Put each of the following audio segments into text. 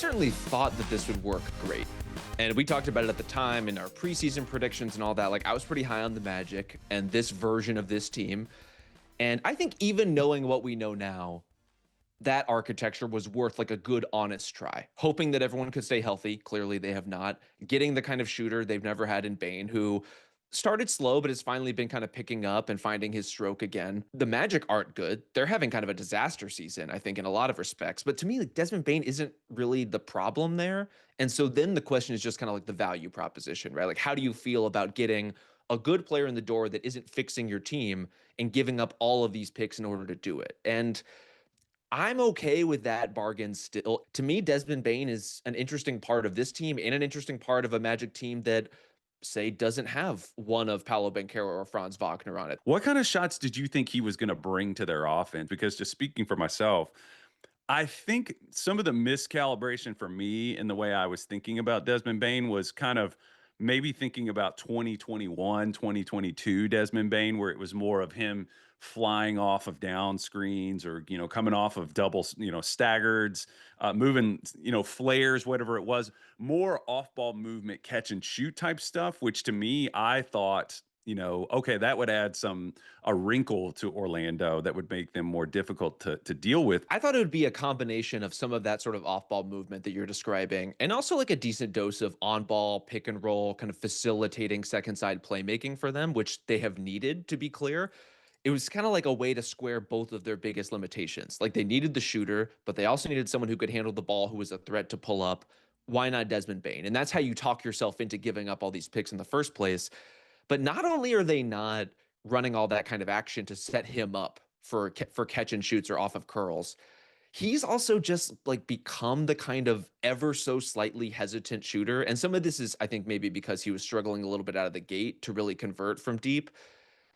certainly thought that this would work great. And we talked about it at the time in our preseason predictions and all that. Like, I was pretty high on the Magic and this version of this team. And I think even knowing what we know now, that architecture was worth like a good, honest try. Hoping that everyone could stay healthy. Clearly, they have not. Getting the kind of shooter they've never had in Bane, who started slow, but has finally been kind of picking up and finding his stroke again. The Magic aren't good. They're having kind of a disaster season, I think, in a lot of respects. But to me, like, Desmond Bane isn't really the problem there. And so then the question is just kind of like the value proposition, right? Like, how do you feel about getting a good player in the door that isn't fixing your team and giving up all of these picks in order to do it? And I'm okay with that bargain still. To me, Desmond Bane is an interesting part of this team and an interesting part of a Magic team that, say, doesn't have one of Paolo Banchero or Franz Wagner on it. What kind of shots did you think he was going to bring to their offense? Because just speaking for myself, I think some of the miscalibration for me in the way I was thinking about Desmond Bane was kind of maybe thinking about 2021, 2022 Desmond Bane, where it was more of him flying off of down screens or, coming off of double, staggareds, moving, flares, whatever it was, more off ball movement, catch and shoot type stuff, which to me, I thought, okay, that would add a wrinkle to Orlando that would make them more difficult to deal with. I thought it would be a combination of some of that sort of off-ball movement that you're describing, and also like a decent dose of on-ball pick and roll, kind of facilitating second side playmaking for them, which they have needed, to be clear. It was kind of like a way to square both of their biggest limitations. Like, they needed the shooter, but they also needed someone who could handle the ball, who was a threat to pull up. Why not Desmond Bane? And that's how you talk yourself into giving up all these picks in the first place. But not only are they not running all that kind of action to set him up for catch and shoots or off of curls, he's also just like become the kind of ever so slightly hesitant shooter. And some of this is, I think, maybe because he was struggling a little bit out of the gate to really convert from deep.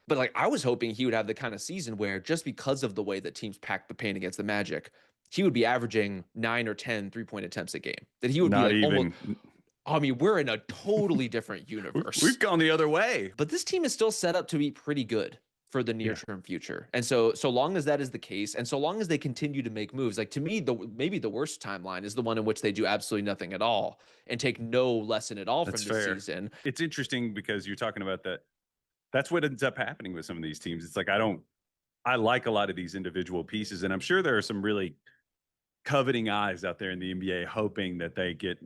But like, I was hoping he would have the kind of season where, just because of the way that teams packed the paint against the Magic, he would be averaging 9 or 10 3-point attempts a game. That he would Not be like even. almost. I mean, we're in a totally different universe. We've gone the other way. But this team is still set up to be pretty good for the near-term future. And so long as that is the case, and so long as they continue to make moves, like, to me, maybe the worst timeline is the one in which they do absolutely nothing at all and take no lesson at all from this season. It's interesting because you're talking about that. That's what ends up happening with some of these teams. It's like, I like a lot of these individual pieces, and I'm sure there are some really coveting eyes out there in the NBA hoping that they get,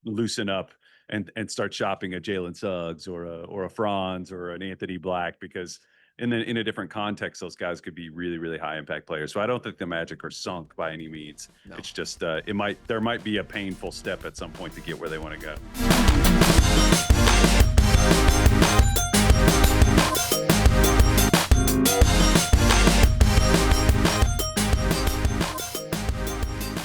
loosen up and start shopping a Jalen Suggs or a Franz or an Anthony Black, because in a different context, those guys could be really, really high impact players. So I don't think the Magic are sunk by any means. No. It's just there might be a painful step at some point to get where they want to go.